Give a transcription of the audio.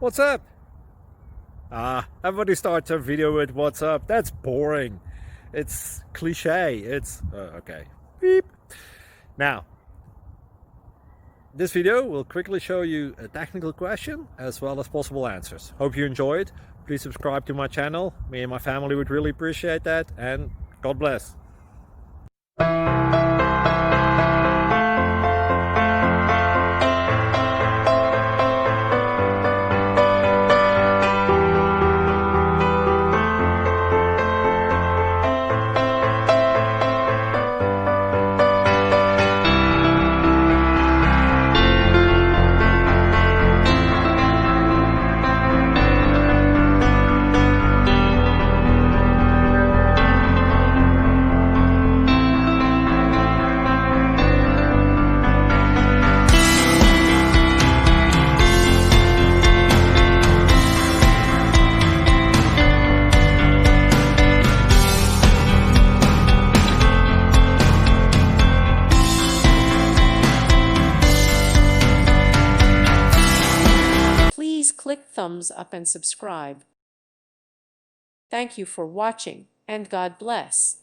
What's up? Everybody starts a video with what's up. That's boring. It's cliche. It's okay. Beep. Now, this video will quickly show you a technical question as well as possible answers. Hope you enjoy it. Please subscribe to my channel. Me and my family would really appreciate that, and God bless. Please click thumbs up and subscribe. Thank you for watching, and God bless.